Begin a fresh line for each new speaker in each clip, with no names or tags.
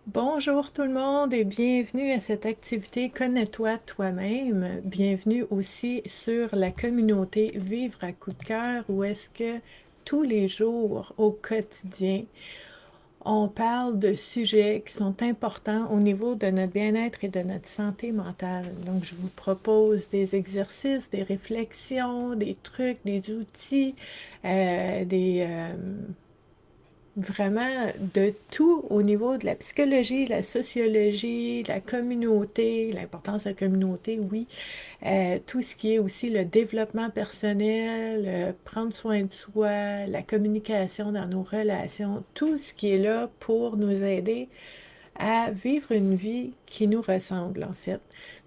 Bonjour tout le monde et bienvenue à cette activité Connais-toi toi-même. Bienvenue aussi sur la communauté Vivre à coup de cœur où est-ce que tous les jours au quotidien, on parle de sujets qui sont importants au niveau de notre bien-être et de notre santé mentale. Donc, je vous propose des exercices, des réflexions, des trucs, des outils, vraiment de tout au niveau de la psychologie, la sociologie, la communauté, l'importance de la communauté, oui, tout ce qui est aussi le développement personnel, prendre soin de soi, la communication dans nos relations, tout ce qui est là pour nous aider à vivre une vie qui nous ressemble, en fait.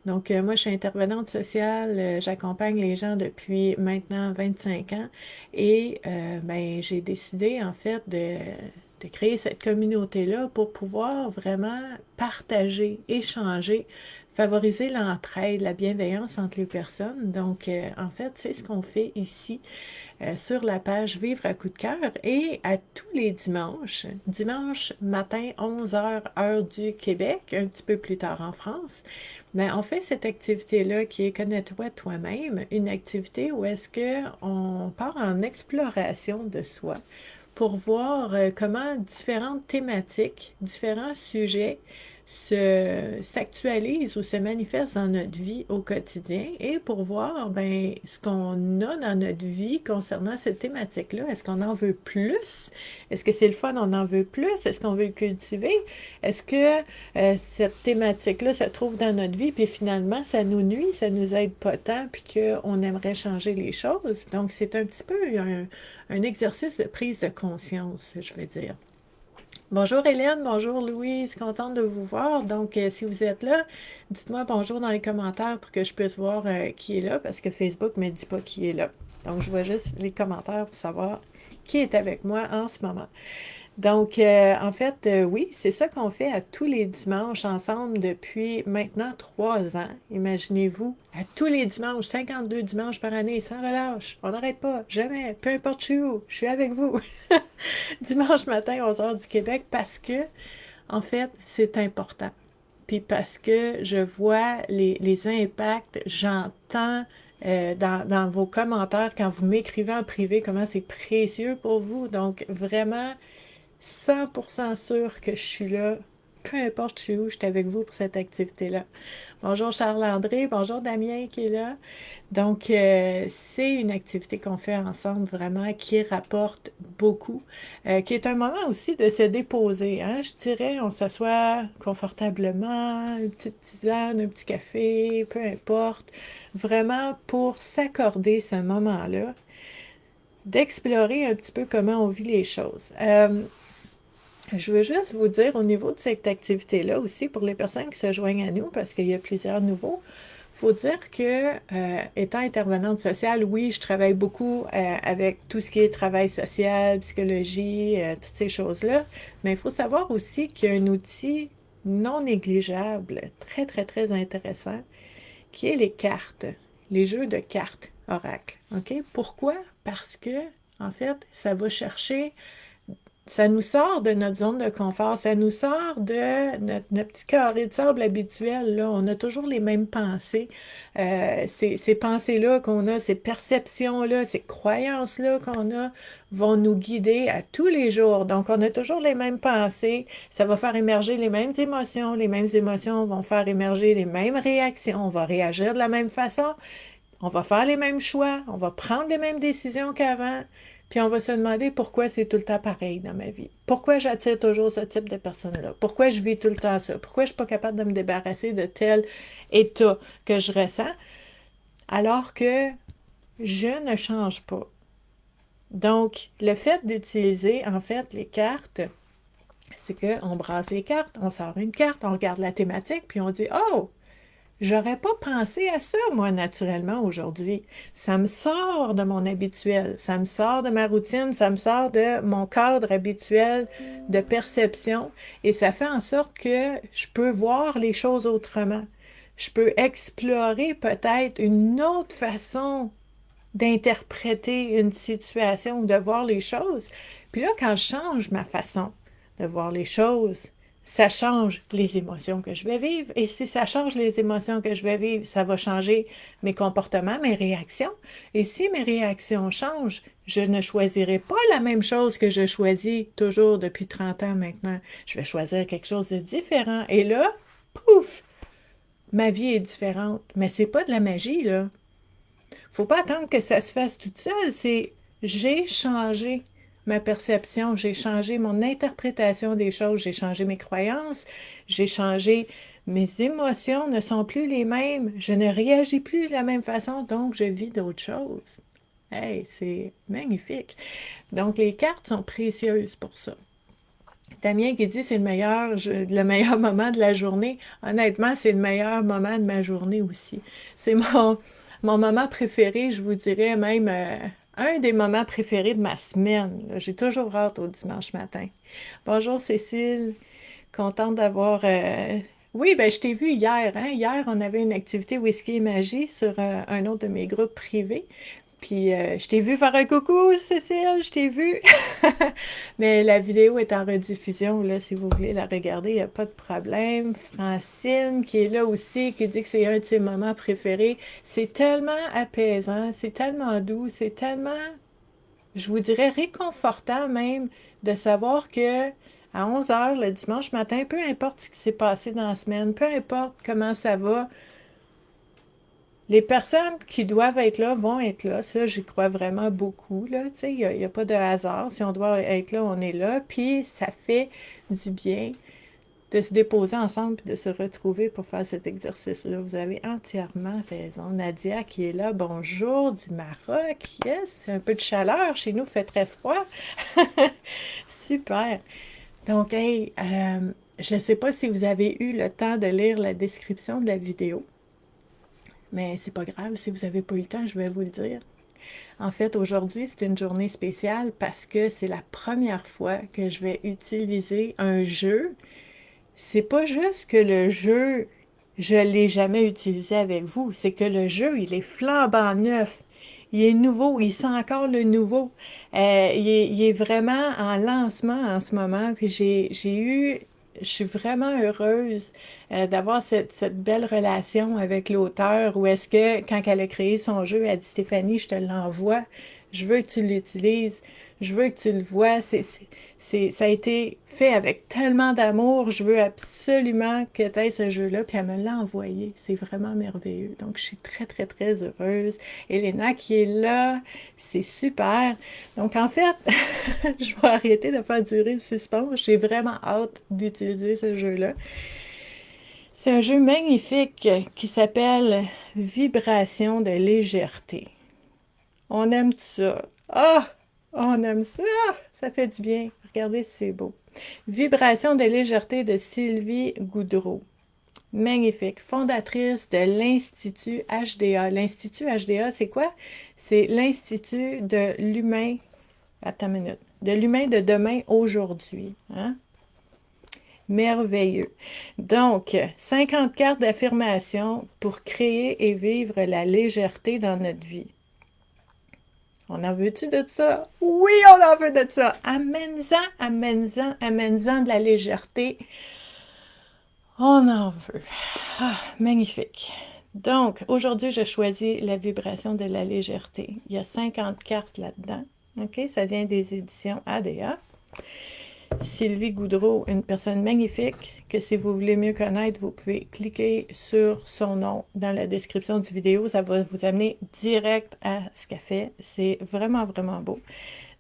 Donc, moi, je suis intervenante sociale, j'accompagne les gens depuis maintenant 25 ans et ben, j'ai décidé, en fait, de créer cette communauté-là pour pouvoir vraiment partager, échanger, favoriser l'entraide, la bienveillance entre les personnes. Donc, en fait, c'est ce qu'on fait ici sur la page Vivre à coup de cœur et à tous les dimanches, dimanche matin 11 heures heure du Québec, un petit peu plus tard en France, mais on fait cette activité-là qui est Connais-toi toi-même, une activité où est-ce qu'on part en exploration de soi pour voir comment différentes thématiques, différents sujets s'actualisent ou se manifestent dans notre vie au quotidien et pour voir ben, ce qu'on a dans notre vie concernant cette thématique-là. Est-ce qu'on en veut plus? Est-ce que c'est le fun, on en veut plus? Est-ce qu'on veut le cultiver? Est-ce que cette thématique-là se trouve dans notre vie, puis finalement, ça nous nuit, ça nous aide pas tant, puis qu'on aimerait changer les choses? Donc, c'est un petit peu un exercice de prise de conscience, je vais dire. Bonjour Hélène, bonjour Louise, contente de vous voir. Donc, si vous êtes là, dites-moi bonjour dans les commentaires pour que je puisse voir qui est là, parce que Facebook ne me dit pas qui est là. Donc, je vois juste les commentaires pour savoir qui est avec moi en ce moment. Donc, en fait, oui, c'est ça qu'on fait à tous les dimanches ensemble depuis maintenant 3 ans. Imaginez-vous, à tous les dimanches, 52 dimanches par année, sans relâche. On n'arrête pas, jamais, peu importe je suis avec vous. Dimanche matin, 11 heures du Québec, parce que, en fait, c'est important. Puis parce que je vois les impacts, j'entends dans vos commentaires quand vous m'écrivez en privé comment c'est précieux pour vous. Donc, vraiment, 100% sûr que je suis là. Peu importe je suis où, je suis avec vous pour cette activité-là. Bonjour Charles-André, bonjour Damien qui est là. Donc, c'est une activité qu'on fait ensemble vraiment qui rapporte beaucoup, qui est un moment aussi de se déposer, hein? Je dirais, on s'assoit confortablement, une petite tisane, un petit café, peu importe, vraiment pour s'accorder ce moment-là, d'explorer un petit peu comment on vit les choses. Je veux juste vous dire au niveau de cette activité-là aussi, pour les personnes qui se joignent à nous, parce qu'il y a plusieurs nouveaux, il faut dire que, étant intervenante sociale, oui, je travaille beaucoup avec tout ce qui est travail social, psychologie, toutes ces choses-là, mais il faut savoir aussi qu'il y a un outil non négligeable, très, très, très intéressant, qui est les cartes, les jeux de cartes oracle. OK? Pourquoi? Parce que, en fait, ça va chercher ça nous sort de notre zone de confort, ça nous sort de notre petit carré de sable habituel, là. On a toujours les mêmes pensées. Ces pensées-là qu'on a, ces perceptions-là, ces croyances-là qu'on a vont nous guider à tous les jours. Donc, on a toujours les mêmes pensées. Ça va faire émerger les mêmes émotions. Les mêmes émotions vont faire émerger les mêmes réactions. On va réagir de la même façon. On va faire les mêmes choix. On va prendre les mêmes décisions qu'avant. Puis on va se demander pourquoi c'est tout le temps pareil dans ma vie. Pourquoi j'attire toujours ce type de personne-là? Pourquoi je vis tout le temps ça? Pourquoi je ne suis pas capable de me débarrasser de tel état que je ressens alors que je ne change pas? Donc, le fait d'utiliser en fait les cartes, c'est qu'on brasse les cartes, on sort une carte, on regarde la thématique, puis on dit oh, j'aurais pas pensé à ça, moi, naturellement, aujourd'hui. Ça me sort de mon habituel, ça me sort de ma routine, ça me sort de mon cadre habituel de perception et ça fait en sorte que je peux voir les choses autrement. Je peux explorer peut-être une autre façon d'interpréter une situation ou de voir les choses. Puis là, quand je change ma façon de voir les choses, ça change les émotions que je vais vivre. Et si ça change les émotions que je vais vivre, ça va changer mes comportements, mes réactions. Et si mes réactions changent, je ne choisirai pas la même chose que je choisis toujours depuis 30 ans maintenant. Je vais choisir quelque chose de différent. Et là, pouf, ma vie est différente. Mais c'est pas de la magie, là. Faut pas attendre que ça se fasse toute seule. C'est j'ai changé ma perception, j'ai changé mon interprétation des choses, j'ai changé mes croyances, j'ai changé mes émotions ne sont plus les mêmes, je ne réagis plus de la même façon, donc je vis d'autres choses. Hey, c'est magnifique. Donc les cartes sont précieuses pour ça. Damien qui dit c'est le meilleur moment de la journée. Honnêtement, c'est le meilleur moment de ma journée aussi. C'est mon moment préféré, je vous dirais même un des moments préférés de ma semaine. J'ai toujours hâte au dimanche matin. Bonjour Cécile, contente d'avoir... Oui, ben je t'ai vu hier, hein? Hier, on avait une activité Whisky et Magie sur un autre de mes groupes privés. Puis je t'ai vu faire un coucou, Cécile, je t'ai vu. Mais la vidéo est en rediffusion, là, si vous voulez la regarder, il n'y a pas de problème. Francine, qui est là aussi, qui dit que c'est un de ses moments préférés. C'est tellement apaisant, c'est tellement doux, c'est tellement, je vous dirais, réconfortant même de savoir que à 11 heures le dimanche matin, peu importe ce qui s'est passé dans la semaine, peu importe comment ça va, les personnes qui doivent être là vont être là. Ça, j'y crois vraiment beaucoup, là. Tu sais, il n'y a pas de hasard. Si on doit être là, on est là. Puis, ça fait du bien de se déposer ensemble et de se retrouver pour faire cet exercice-là. Vous avez entièrement raison. Nadia qui est là, bonjour, du Maroc. Yes, un peu de chaleur. Chez nous, il fait très froid. Super. Donc, hey, je ne sais pas si vous avez eu le temps de lire la description de la vidéo. Mais c'est pas grave, si vous n'avez pas eu le temps, je vais vous le dire. En fait, aujourd'hui, c'est une journée spéciale parce que c'est la première fois que je vais utiliser un jeu. C'est pas juste que le jeu, je l'ai jamais utilisé avec vous, c'est que le jeu, il est flambant neuf. Il est nouveau, il sent encore le nouveau. Il est vraiment en lancement en ce moment. Puis je suis vraiment heureuse d'avoir cette belle relation avec l'auteur où est-ce que quand elle a créé son jeu, elle a dit Stéphanie, je te l'envoie, je veux que tu l'utilises, je veux que tu le vois. Ça a été fait avec tellement d'amour, je veux absolument que tu aies ce jeu-là, puis elle me l'a envoyé. C'est vraiment merveilleux. Donc, je suis très, très, très heureuse. Elena qui est là, c'est super. Donc, en fait, je vais arrêter de faire durer le suspense. J'ai vraiment hâte d'utiliser ce jeu-là. C'est un jeu magnifique qui s'appelle Vibration de légèreté. On aime ça. Ah! On aime ça! Ça fait du bien. Regardez si c'est beau. Vibration de légèreté de Sylvie Goudreau. Magnifique. Fondatrice de l'Institut HDA. L'Institut HDA, c'est quoi? C'est l'Institut de l'humain. Attends une minute. De l'humain de demain aujourd'hui. Hein? Merveilleux. Donc, 50 cartes d'affirmation pour créer et vivre la légèreté dans notre vie. On en veut-tu de ça? Oui, on en veut de ça. Amène-en, amène-en, amène-en de la légèreté. On en veut. Ah, magnifique. Donc, aujourd'hui, je choisis la vibration de la légèreté. Il y a 50 cartes là-dedans. OK? Ça vient des éditions ADA. Sylvie Goudreau, une personne magnifique que si vous voulez mieux connaître, vous pouvez cliquer sur son nom dans la description du vidéo. Ça va vous amener direct à ce qu'elle fait. C'est vraiment, vraiment beau.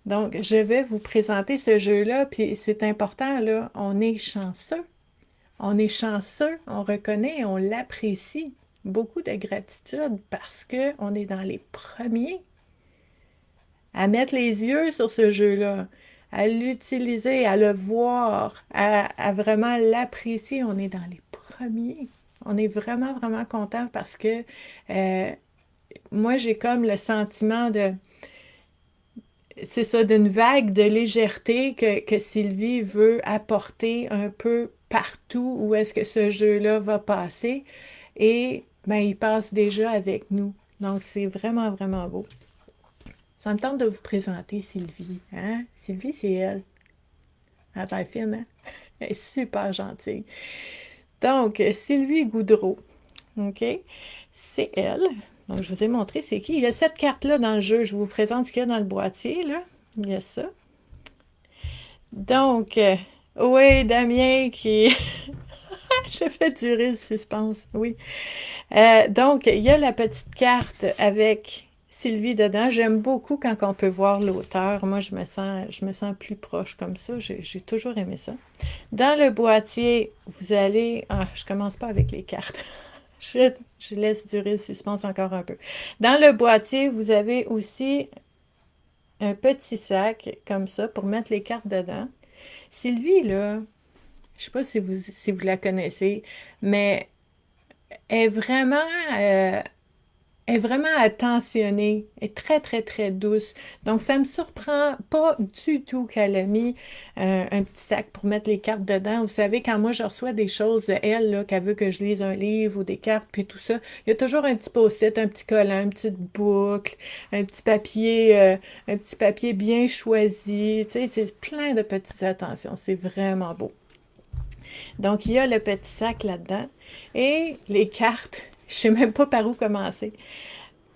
Donc, je vais vous présenter ce jeu-là, puis c'est important, là, on est chanceux. On est chanceux, on reconnaît, on l'apprécie. Beaucoup de gratitude parce qu'on est dans les premiers à mettre les yeux sur ce jeu-là, à l'utiliser, à le voir, à vraiment l'apprécier. On est dans les premiers. On est vraiment, vraiment content parce que moi, j'ai comme le sentiment c'est ça, d'une vague de légèreté que Sylvie veut apporter un peu partout où est-ce que ce jeu-là va passer. Et ben, il passe déjà avec nous. Donc, c'est vraiment, vraiment beau. Ça me tente de vous présenter Sylvie. Hein? Sylvie, c'est elle. à taille fine, hein? Elle est super gentille. Donc, Sylvie Goudreau, OK? C'est elle. Donc, je vous ai montré c'est qui. Il y a cette carte-là dans le jeu. Je vous présente ce qu'il y a dans le boîtier, là. Il y a ça. Donc, oui, Damien qui... Je fais durer le suspense, oui. Donc, il y a la petite carte avec Sylvie dedans. J'aime beaucoup quand on peut voir l'auteur. Moi, je me sens plus proche comme ça. J'ai toujours aimé ça. Dans le boîtier, vous allez... Ah, je commence pas avec les cartes. Je laisse durer le suspense encore un peu. Dans le boîtier, vous avez aussi un petit sac comme ça pour mettre les cartes dedans. Sylvie, là, je sais pas si vous la connaissez, mais elle est vraiment, euh, elle est vraiment attentionnée, elle est très, très, très douce. Donc, ça me surprend pas du tout qu'elle a mis un petit sac pour mettre les cartes dedans. Vous savez, quand moi, je reçois des choses de elle, là, qu'elle veut que je lise un livre ou des cartes, puis tout ça, il y a toujours un petit post-it, un petit collant, une petite boucle, un petit papier bien choisi. Tu sais, c'est plein de petites attentions. C'est vraiment beau. Donc, il y a le petit sac là-dedans. Et les cartes, je ne sais même pas par où commencer.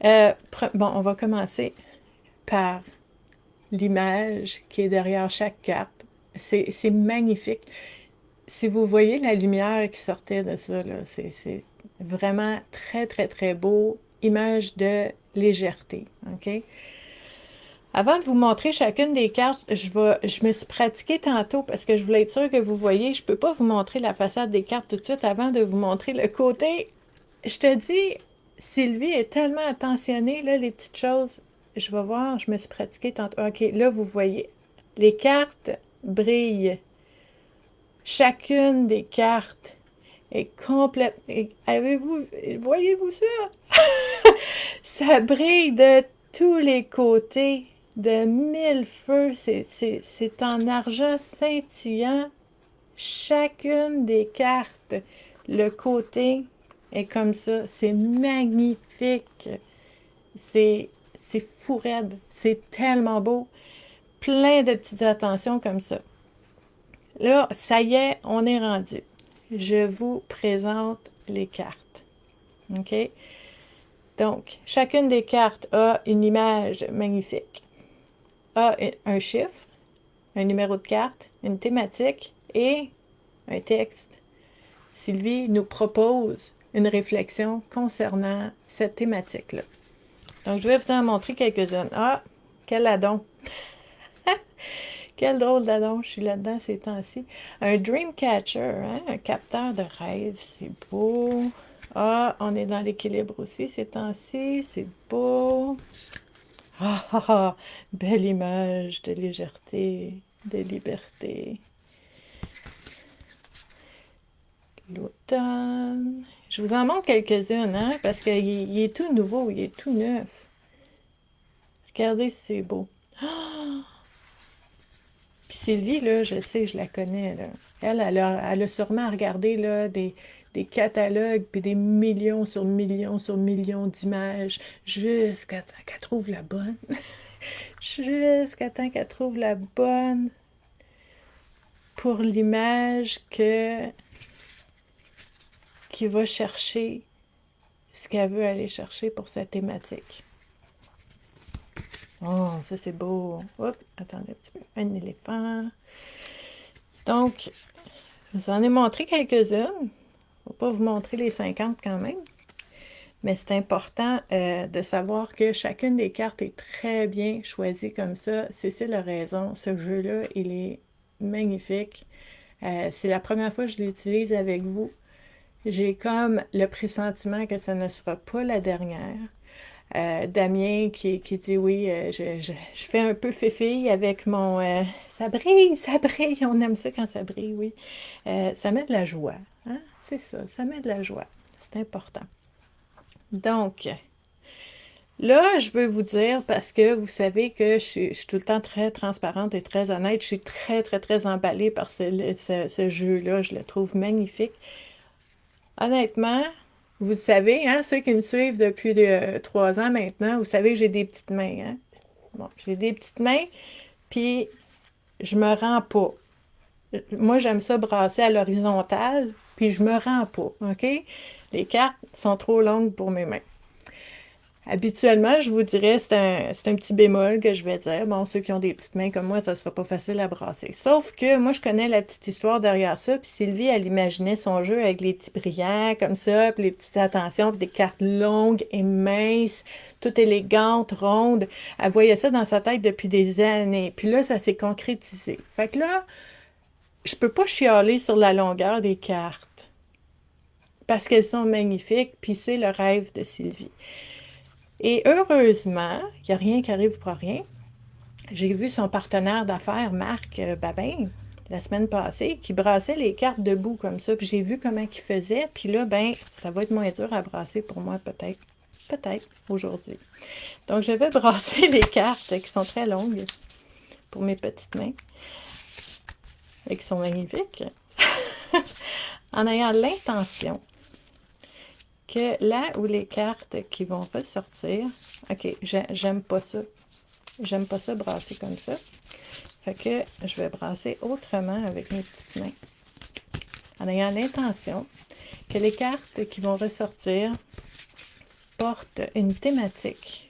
Bon, on va commencer par l'image qui est derrière chaque carte. C'est magnifique. Si vous voyez la lumière qui sortait de ça, c'est vraiment très, très, très beau. Image de légèreté. OK? Avant de vous montrer chacune des cartes, je me suis pratiquée tantôt parce que je voulais être sûre que vous voyez. Je ne peux pas vous montrer la façade des cartes tout de suite avant de vous montrer le côté. Je te dis, Sylvie est tellement attentionnée, là, les petites choses. Je vais voir, je me suis pratiquée tantôt. OK, là, vous voyez. Les cartes brillent. Chacune des cartes est complète. Avez-vous, voyez-vous ça? Ça brille de tous les côtés, de mille feux. C'est en argent scintillant. Chacune des cartes, le côté est comme ça. C'est magnifique. C'est fou raide. C'est tellement beau. Plein de petites attentions comme ça. Là, ça y est, on est rendu. Je vous présente les cartes. OK? Donc, chacune des cartes a une image magnifique, a un chiffre, un numéro de carte, une thématique et un texte. Sylvie nous propose une réflexion concernant cette thématique-là. Donc, je vais vous en montrer quelques-unes. Ah, quel addon! Quel drôle d'addon, je suis là-dedans ces temps-ci. Un Dreamcatcher, hein? Un capteur de rêve, c'est beau. Ah, on est dans l'équilibre aussi ces temps-ci, c'est beau. Ah, ah, ah, belle image de légèreté, de liberté. L'automne. Je vous en montre quelques-unes, hein, parce qu'il est tout nouveau, il est tout neuf. Regardez si c'est beau. Ah! Puis Sylvie, là, je sais, je la connais, là. Elle a sûrement regardé, là, des catalogues, puis des millions sur millions d'images, jusqu'à temps qu'elle trouve la bonne. Jusqu'à temps qu'elle trouve la bonne pour l'image qui va chercher ce qu'elle veut aller chercher pour sa thématique. Oh, ça c'est beau. Oups, attendez un petit peu. Un éléphant. Donc, je vous en ai montré quelques-unes. Je ne vais pas vous montrer les 50 quand même. Mais c'est important de savoir que chacune des cartes est très bien choisie comme ça. Cécile a raison. Ce jeu-là, il est magnifique. C'est la première fois que je l'utilise avec vous. J'ai comme le pressentiment que ça ne sera pas la dernière. Damien qui dit oui, je fais un peu féfille avec mon ça brille, on aime ça quand ça brille, oui. Ça met de la joie, hein? C'est ça, ça met de la joie. C'est important. Donc, là, je veux vous dire, parce que vous savez que je suis tout le temps très transparente et très honnête, je suis très, très, très emballée par ce jeu-là, je le trouve magnifique. Honnêtement, vous savez, hein, ceux qui me suivent depuis 3 ans maintenant, vous savez que j'ai des petites mains, hein? Bon, j'ai des petites mains, puis je me rends pas. Moi, j'aime ça brasser à l'horizontale, puis je me rends pas, OK? Les cartes sont trop longues pour mes mains. Habituellement, je vous dirais, c'est un petit bémol que je vais dire. Bon, ceux qui ont des petites mains comme moi, ça sera pas facile à brasser. Sauf que moi, je connais la petite histoire derrière ça. Puis Sylvie, elle imaginait son jeu avec les petits brillants comme ça, puis les petites attentions, puis des cartes longues et minces, toutes élégantes, rondes. Elle voyait ça dans sa tête depuis des années. Puis là, ça s'est concrétisé. Fait que là, je peux pas chialer sur la longueur des cartes parce qu'elles sont magnifiques, puis c'est le rêve de Sylvie. Et heureusement, il n'y a rien qui arrive pour rien. J'ai vu son partenaire d'affaires, Marc Babin, la semaine passée, qui brassait les cartes debout comme ça. Puis j'ai vu comment il faisait. Puis là, ben, ça va être moins dur à brasser pour moi, peut-être. Peut-être, aujourd'hui. Donc, je vais brasser les cartes qui sont très longues pour mes petites mains et qui sont magnifiques. En ayant l'intention que là où les cartes qui vont ressortir, ok, j'aime pas ça. J'aime pas ça brasser comme ça. Fait que je vais brasser autrement avec mes petites mains. En ayant l'intention que les cartes qui vont ressortir portent une thématique,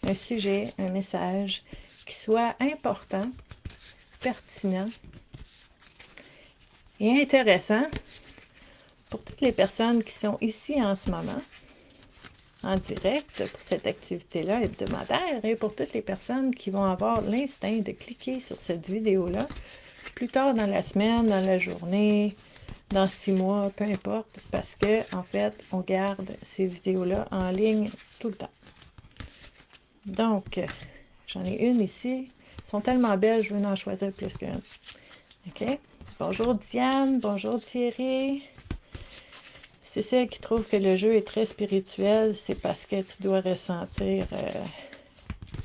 un sujet, un message qui soit important, pertinent et intéressant pour toutes les personnes qui sont ici en ce moment, en direct pour cette activité-là hebdomadaire et pour toutes les personnes qui vont avoir l'instinct de cliquer sur cette vidéo-là plus tard dans la semaine, dans la journée, dans 6 mois, peu importe, parce que en fait, on garde ces vidéos-là en ligne tout le temps. Donc, j'en ai une ici. Elles sont tellement belles, je veux en choisir plus qu'une. OK? Bonjour Diane, bonjour Thierry. C'est celle qui trouve que le jeu est très spirituel, c'est parce que tu dois ressentir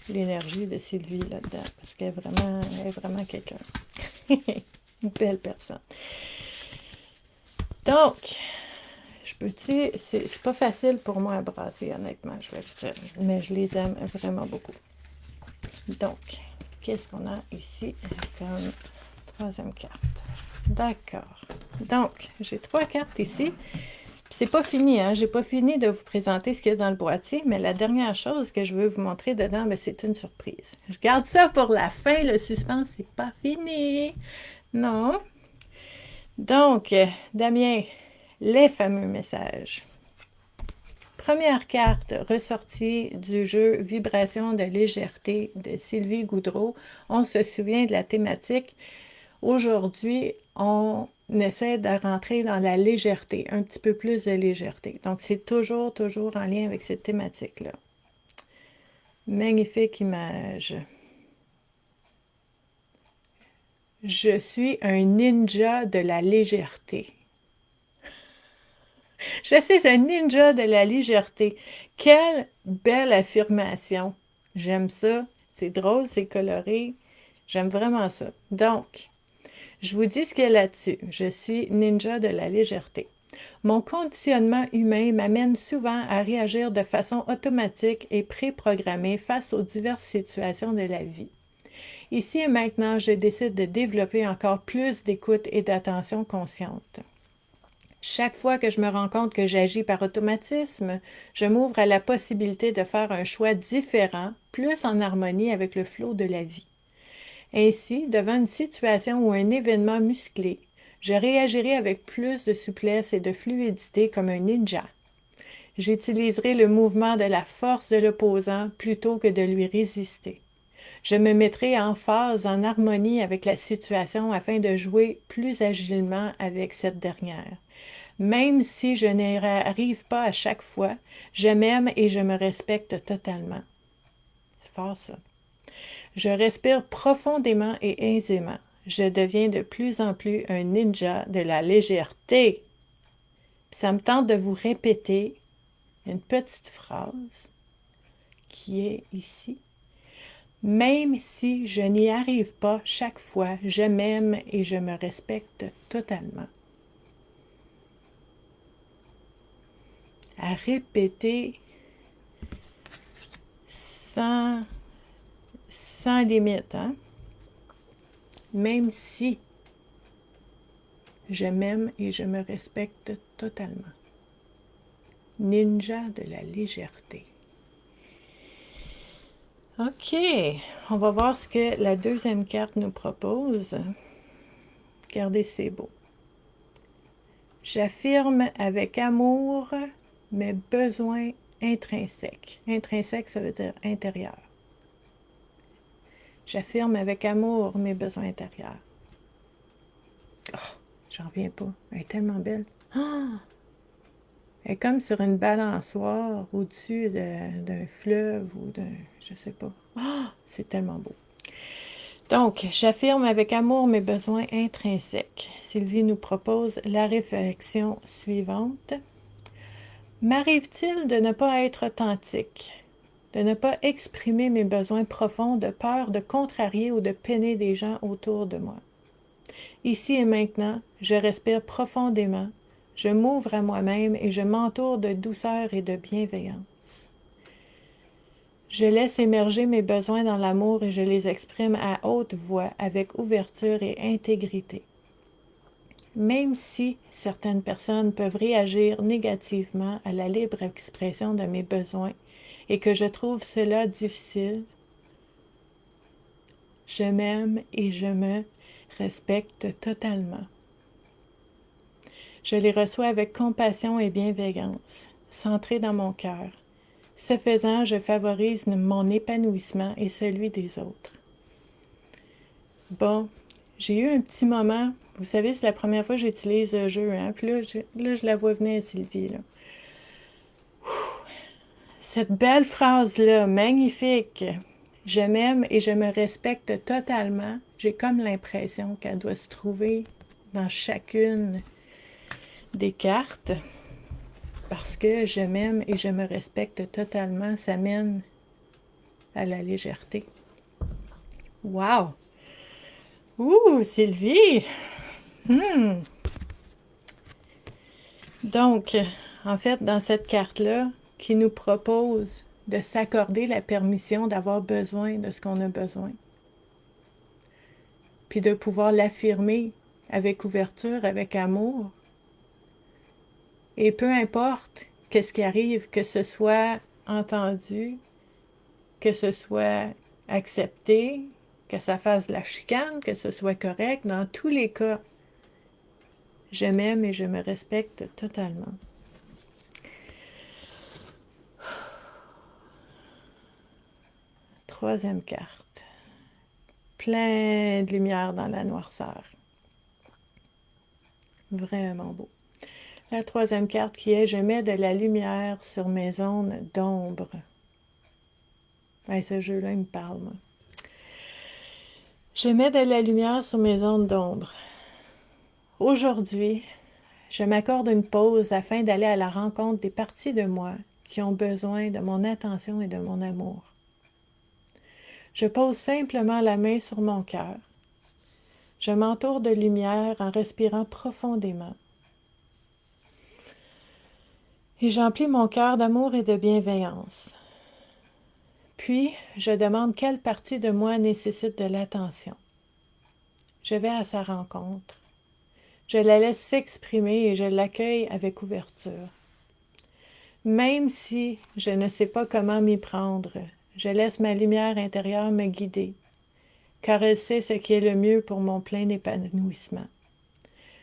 l'énergie de Sylvie là-dedans, parce qu'elle est vraiment quelqu'un. Une belle personne. Donc, c'est pas facile pour moi à brasser, honnêtement, mais je les aime vraiment beaucoup. Donc, qu'est-ce qu'on a ici comme troisième carte? D'accord. Donc, j'ai 3 cartes ici. C'est pas fini, hein? J'ai pas fini de vous présenter ce qu'il y a dans le boîtier, mais la dernière chose que je veux vous montrer dedans, ben, c'est une surprise. Je garde ça pour la fin, le suspense, c'est pas fini. Non. Donc, Damien, les fameux messages. Première carte ressortie du jeu Vibration de légèreté de Sylvie Goudreau. On se souvient de la thématique. Aujourd'hui, on essaie de rentrer dans la légèreté, un petit peu plus de légèreté. Donc, c'est toujours en lien avec cette thématique-là. Magnifique image. Je suis un ninja de la légèreté. Je suis un ninja de la légèreté. Quelle belle affirmation. J'aime ça. C'est drôle, c'est coloré. J'aime vraiment ça. Donc, je vous dis ce qu'il y a là-dessus. Je suis ninja de la légèreté. Mon conditionnement humain m'amène souvent à réagir de façon automatique et préprogrammée face aux diverses situations de la vie. Ici et maintenant, je décide de développer encore plus d'écoute et d'attention consciente. Chaque fois que je me rends compte que j'agis par automatisme, je m'ouvre à la possibilité de faire un choix différent, plus en harmonie avec le flot de la vie. Ainsi, devant une situation ou un événement musclé, je réagirai avec plus de souplesse et de fluidité comme un ninja. J'utiliserai le mouvement de la force de l'opposant plutôt que de lui résister. Je me mettrai en phase, en harmonie avec la situation afin de jouer plus agilement avec cette dernière. Même si je n'y arrive pas à chaque fois, je m'aime et je me respecte totalement. C'est fort ça. Je respire profondément et aisément. Je deviens de plus en plus un ninja de la légèreté. Puis ça me tente de vous répéter une petite phrase qui est ici. Même si je n'y arrive pas chaque fois, je m'aime et je me respecte totalement. À répéter sans limite, hein? Même si Je m'aime et je me respecte totalement. Ninja de la légèreté. OK, on va voir ce que la deuxième carte nous propose. Regardez, c'est beau. J'affirme avec amour mes besoins intrinsèques. Intrinsèque, ça veut dire intérieur. J'affirme avec amour mes besoins intérieurs. Oh, j'en reviens pas. Elle est tellement belle. Oh, elle est comme sur une balançoire au-dessus d'un fleuve ou d'un... je sais pas. Oh, c'est tellement beau. Donc, j'affirme avec amour mes besoins intrinsèques. Sylvie nous propose la réflexion suivante. M'arrive-t-il de ne pas être authentique, de ne pas exprimer mes besoins profonds de peur de contrarier ou de peiner des gens autour de moi? Ici et maintenant, je respire profondément, je m'ouvre à moi-même et je m'entoure de douceur et de bienveillance. Je laisse émerger mes besoins dans l'amour et je les exprime à haute voix avec ouverture et intégrité. Même si certaines personnes peuvent réagir négativement à la libre expression de mes besoins et que je trouve cela difficile, je m'aime et je me respecte totalement. Je les reçois avec compassion et bienveillance, centrée dans mon cœur. Ce faisant, je favorise mon épanouissement et celui des autres. Bon, j'ai eu un petit moment, vous savez, c'est la première fois que j'utilise le jeu, hein? Puis là, je la vois venir, Sylvie, là. Cette belle phrase-là, magnifique. Je m'aime et je me respecte totalement. J'ai comme l'impression qu'elle doit se trouver dans chacune des cartes. Parce que je m'aime et je me respecte totalement, ça mène à la légèreté. Wow! Ouh, Sylvie! Donc, en fait, dans cette carte-là, qui nous propose de s'accorder la permission d'avoir besoin de ce qu'on a besoin, puis de pouvoir l'affirmer avec ouverture, avec amour, et peu importe qu'est-ce qui arrive, que ce soit entendu, que ce soit accepté, que ça fasse de la chicane, que ce soit correct, dans tous les cas, je m'aime et je me respecte totalement. Troisième carte. Plein de lumière dans la noirceur. Vraiment beau. La troisième carte qui est « Je mets de la lumière sur mes zones d'ombre ». Ouais, ce jeu-là, il me parle, moi. Je mets de la lumière sur mes zones d'ombre. Aujourd'hui, je m'accorde une pause afin d'aller à la rencontre des parties de moi qui ont besoin de mon attention et de mon amour. Je pose simplement la main sur mon cœur. Je m'entoure de lumière en respirant profondément. Et j'emplis mon cœur d'amour et de bienveillance. Puis, je demande quelle partie de moi nécessite de l'attention. Je vais à sa rencontre. Je la laisse s'exprimer et je l'accueille avec ouverture. Même si je ne sais pas comment m'y prendre, je laisse ma lumière intérieure me guider, car elle sait ce qui est le mieux pour mon plein épanouissement.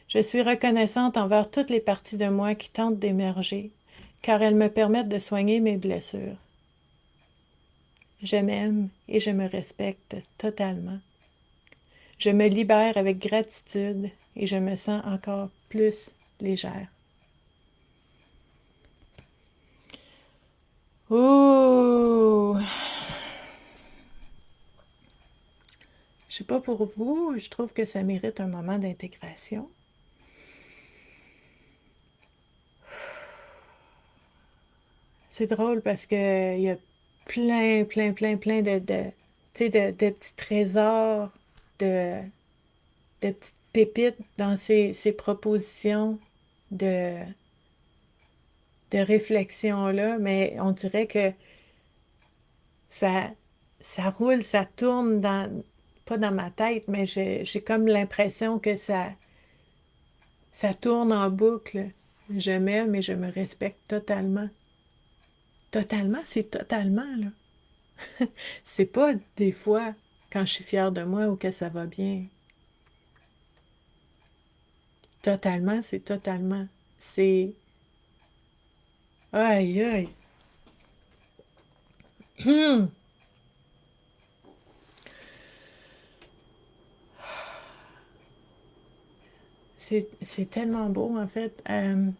Je suis reconnaissante envers toutes les parties de moi qui tentent d'émerger, car elles me permettent de soigner mes blessures. Je m'aime et je me respecte totalement. Je me libère avec gratitude et je me sens encore plus légère. Oh! Je sais pas pour vous, je trouve que ça mérite un moment d'intégration. C'est drôle parce que il y a plein tu sais, de petits trésors, de, de petites pépites dans ces propositions de, de réflexion-là, mais on dirait que ça, ça roule, ça tourne pas dans ma tête, mais j'ai comme l'impression que Ça tourne en boucle. Je m'aime et je me respecte totalement. Totalement, c'est totalement, là. C'est pas des fois quand je suis fière de moi ou que ça va bien. Totalement, c'est totalement. C'est... Aïe, aïe. C'est tellement beau, en fait. Tu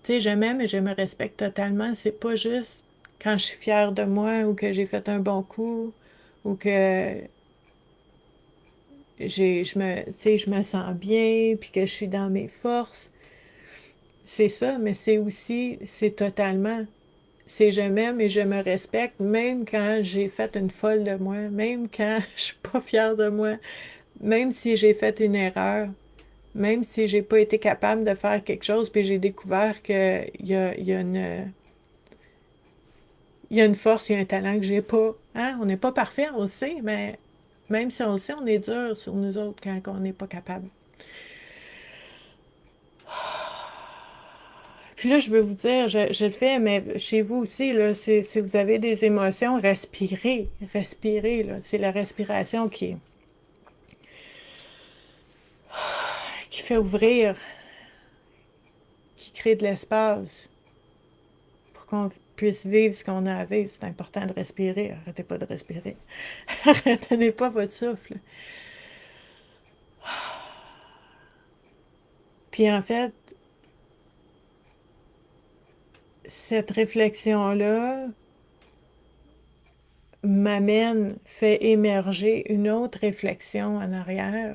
sais, je m'aime et je me respecte totalement. C'est pas juste quand je suis fière de moi ou que j'ai fait un bon coup ou que tu sais, je me sens bien puis que je suis dans mes forces. C'est ça, mais c'est aussi, c'est totalement. C'est je m'aime et je me respecte, même quand j'ai fait une folle de moi, même quand je suis pas fière de moi, même si j'ai fait une erreur, même si j'ai pas été capable de faire quelque chose, puis j'ai découvert il y a une force, il y a un talent que j'ai pas. Hein? On n'est pas parfait, on le sait, mais même si on le sait, on est dur sur nous autres quand on n'est pas capable. Puis là, je veux vous dire, je le fais, mais chez vous aussi, là, si vous avez des émotions, respirez. Respirez, là. C'est la respiration qui fait ouvrir, qui crée de l'espace pour qu'on puisse vivre ce qu'on a à vivre. C'est important de respirer. Arrêtez pas de respirer. Retenez pas votre souffle. Puis en fait, cette réflexion-là fait émerger une autre réflexion en arrière,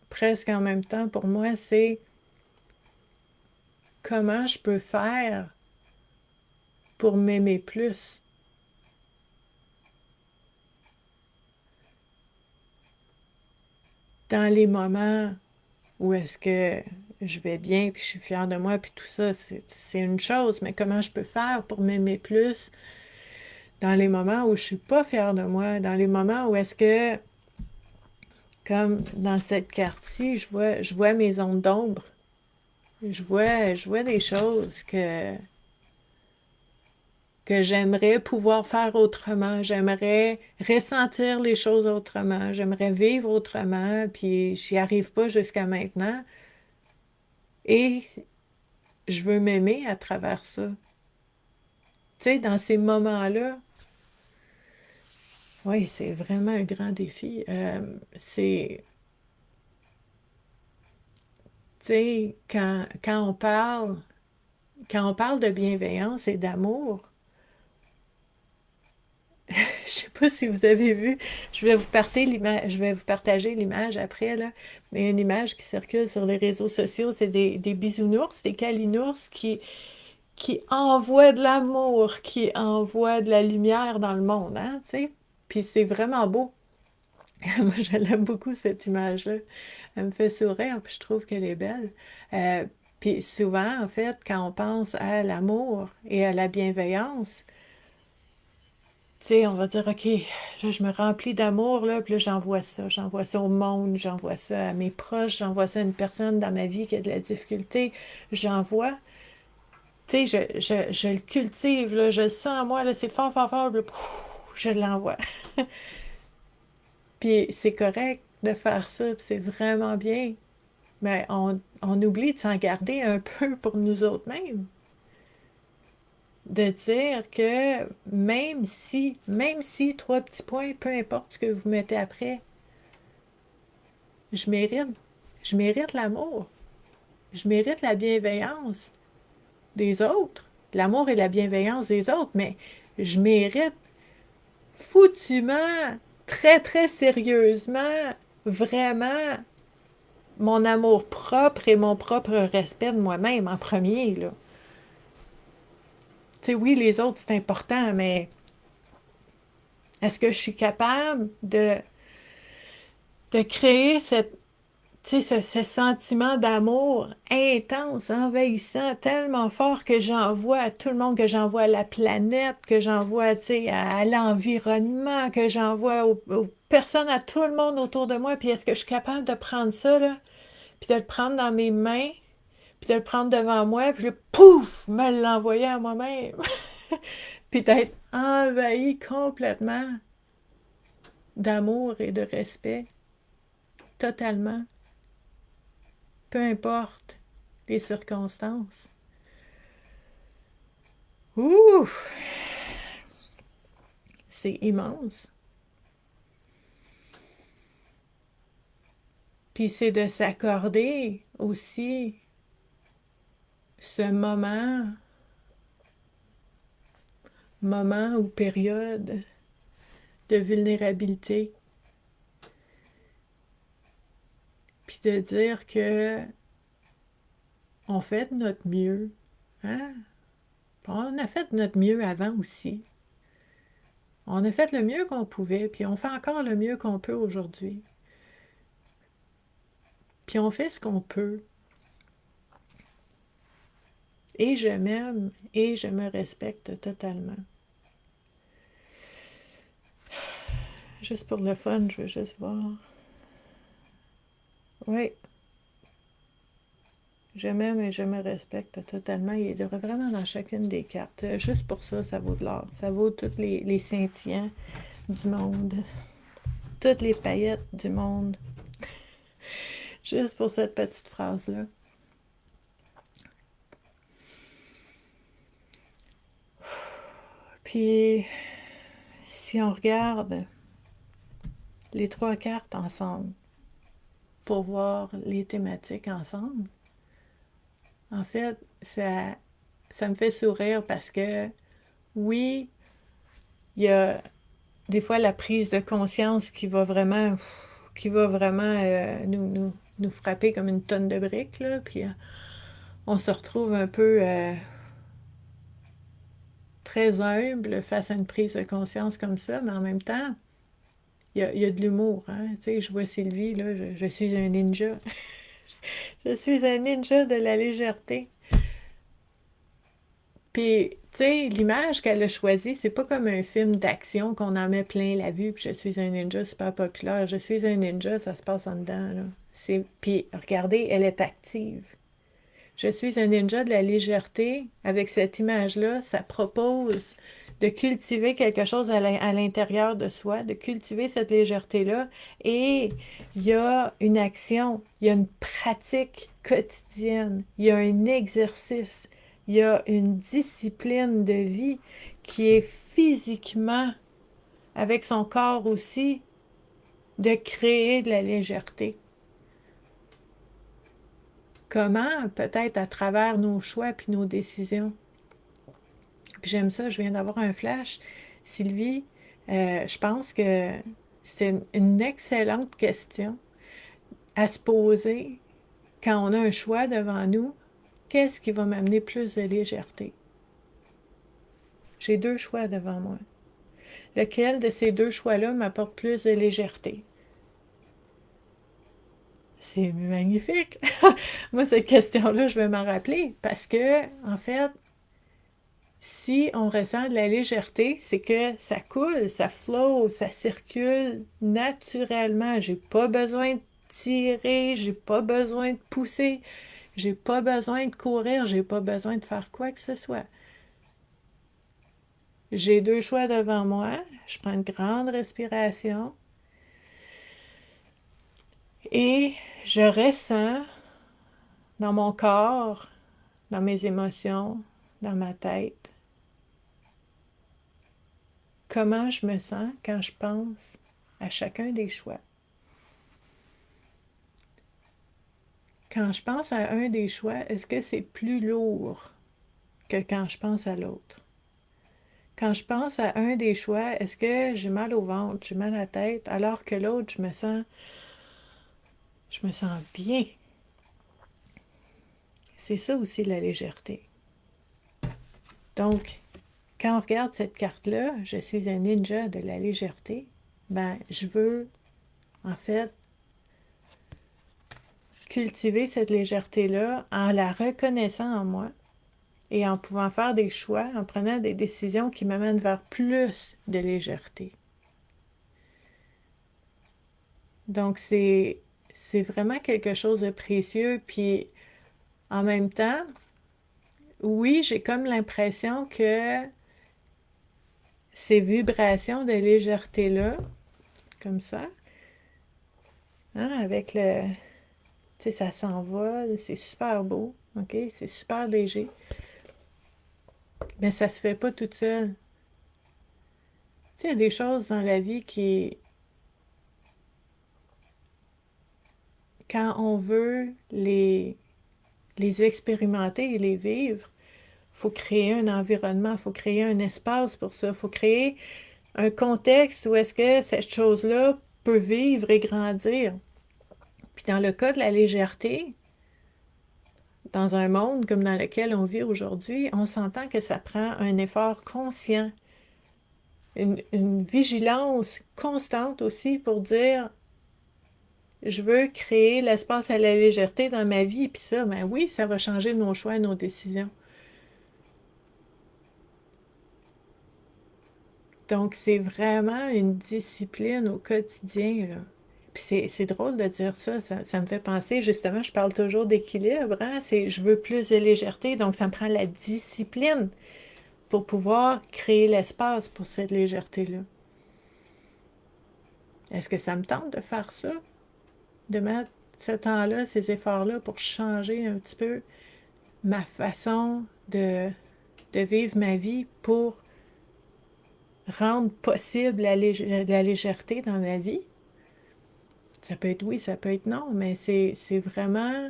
presque en même temps pour moi, c'est comment je peux faire pour m'aimer plus. Dans les moments où est-ce que je vais bien, puis je suis fière de moi, puis tout ça, c'est une chose, mais comment je peux faire pour m'aimer plus dans les moments où je suis pas fière de moi, dans les moments où est-ce que, comme dans cette carte-ci, je vois mes zones d'ombre, je vois des choses que j'aimerais pouvoir faire autrement, j'aimerais ressentir les choses autrement, j'aimerais vivre autrement, puis j'y arrive pas jusqu'à maintenant. Et je veux m'aimer à travers ça. Tu sais, dans ces moments-là, oui, c'est vraiment un grand défi. Tu sais, quand on parle de bienveillance et d'amour, je sais pas si vous avez vu, je vais vous partager l'image après, là. Il y a une image qui circule sur les réseaux sociaux, c'est des bisounours, des calinours qui envoient de l'amour, qui envoient de la lumière dans le monde, hein, tu sais. Puis c'est vraiment beau. Moi, je l'aime beaucoup, cette image-là. Elle me fait sourire, puis je trouve qu'elle est belle. Euh, Puis souvent, en fait, quand on pense à l'amour et à la bienveillance, tu sais, on va dire, OK, là, je me remplis d'amour, là, puis là, j'envoie ça au monde, j'envoie ça à mes proches, j'envoie ça à une personne dans ma vie qui a de la difficulté, j'envoie, tu sais, je le cultive, là, je le sens en moi, là, c'est fort, fort, fort, là, pouf, je l'envoie. Puis c'est correct de faire ça, puis c'est vraiment bien, mais on oublie de s'en garder un peu pour nous autres mêmes. De dire que même si trois petits points, peu importe ce que vous mettez après, je mérite, je mérite l'amour, je mérite la bienveillance des autres, l'amour et la bienveillance des autres, mais je mérite foutument, très, très sérieusement, vraiment mon amour propre et mon propre respect de moi-même en premier, là. Tu sais, oui, les autres, c'est important, mais est-ce que je suis capable de créer tu sais, ce sentiment d'amour intense, envahissant, tellement fort que j'envoie à tout le monde, que j'envoie à la planète, que j'envoie, tu sais, à l'environnement, que j'envoie aux personnes, à tout le monde autour de moi. Puis est-ce que je suis capable de prendre ça, là? puis de le prendre dans mes mains, puis de le prendre devant moi, puis pouf, me l'envoyer à moi-même. Puis d'être envahi complètement d'amour et de respect, totalement, peu importe les circonstances. Ouh! C'est immense. Puis c'est de s'accorder aussi ce moment ou période de vulnérabilité. Puis de dire que on fait de notre mieux. Hein? On a fait de notre mieux avant aussi. On a fait le mieux qu'on pouvait, puis on fait encore le mieux qu'on peut aujourd'hui. Puis on fait ce qu'on peut. Et je m'aime et je me respecte totalement. Juste pour le fun, je veux juste voir. Oui. Je m'aime et je me respecte totalement. Il est vraiment dans chacune des cartes. Juste pour ça, ça vaut de l'or. Ça vaut tous les scintillants du monde. Toutes les paillettes du monde. Juste pour cette petite phrase-là. Puis, si on regarde les 3 cartes ensemble pour voir les thématiques ensemble, en fait, ça me fait sourire parce que, oui, il y a des fois la prise de conscience qui va vraiment nous frapper comme une tonne de briques, là, puis on se retrouve un peu très humble face à une prise de conscience comme ça, mais en même temps, il y a de l'humour, hein? Tu sais, je vois Sylvie, là, je suis un ninja. Je suis un ninja de la légèreté. Puis, tu sais, l'image qu'elle a choisie, c'est pas comme un film d'action qu'on en met plein la vue, puis je suis un ninja super populaire. Je suis un ninja, ça se passe en dedans, là. Puis, regardez, elle est active. Je suis un ninja de la légèreté. Avec cette image-là, ça propose de cultiver quelque chose à l'intérieur de soi, de cultiver cette légèreté-là. Et il y a une action, il y a une pratique quotidienne, il y a un exercice, il y a une discipline de vie qui est physiquement, avec son corps aussi, de créer de la légèreté. Comment? Peut-être à travers nos choix puis nos décisions. Puis j'aime ça, je viens d'avoir un flash. Sylvie, je pense que c'est une excellente question à se poser quand on a un choix devant nous. Qu'est-ce qui va m'amener plus de légèreté? J'ai 2 choix devant moi. Lequel de ces 2 choix-là m'apporte plus de légèreté? C'est magnifique! Moi, cette question-là, je vais m'en rappeler parce que, en fait, si on ressent de la légèreté, c'est que ça coule, ça flow, ça circule naturellement. J'ai pas besoin de tirer, j'ai pas besoin de pousser, j'ai pas besoin de courir, j'ai pas besoin de faire quoi que ce soit. J'ai 2 choix devant moi. Je prends une grande respiration et je ressens dans mon corps, dans mes émotions, dans ma tête, comment je me sens quand je pense à chacun des choix. Quand je pense à un des choix, est-ce que c'est plus lourd que quand je pense à l'autre? Quand je pense à un des choix, est-ce que j'ai mal au ventre, j'ai mal à la tête, alors que l'autre, je me sens bien. C'est ça aussi la légèreté. Donc, quand on regarde cette carte-là, je suis un ninja de la légèreté, ben, je veux, en fait, cultiver cette légèreté-là en la reconnaissant en moi et en pouvant faire des choix, en prenant des décisions qui m'amènent vers plus de légèreté. Donc, c'est c'est vraiment quelque chose de précieux. Puis en même temps, oui, j'ai comme l'impression que ces vibrations de légèreté-là, comme ça, hein, avec le... Tu sais, ça s'envole, c'est super beau, OK? C'est super léger. Mais ça se fait pas toute seule. Tu sais, il y a des choses dans la vie qui, quand on veut les expérimenter et les vivre, faut créer un environnement, faut créer un espace pour ça, faut créer un contexte où est-ce que cette chose-là peut vivre et grandir. Puis dans le cas de la légèreté, dans un monde comme dans lequel on vit aujourd'hui, on s'entend que ça prend un effort conscient, une vigilance constante aussi pour dire je veux créer l'espace à la légèreté dans ma vie, puis ça, ben oui, ça va changer nos choix et nos décisions. Donc, c'est vraiment une discipline au quotidien, là. Puis c'est drôle de dire ça, ça me fait penser, justement, je parle toujours d'équilibre, hein? C'est je veux plus de légèreté, donc ça me prend la discipline pour pouvoir créer l'espace pour cette légèreté-là. Est-ce que ça me tente de faire ça? De mettre ce temps-là, ces efforts-là pour changer un petit peu ma façon de vivre ma vie pour rendre possible la légèreté dans ma vie? Ça peut être oui, ça peut être non, mais c'est vraiment,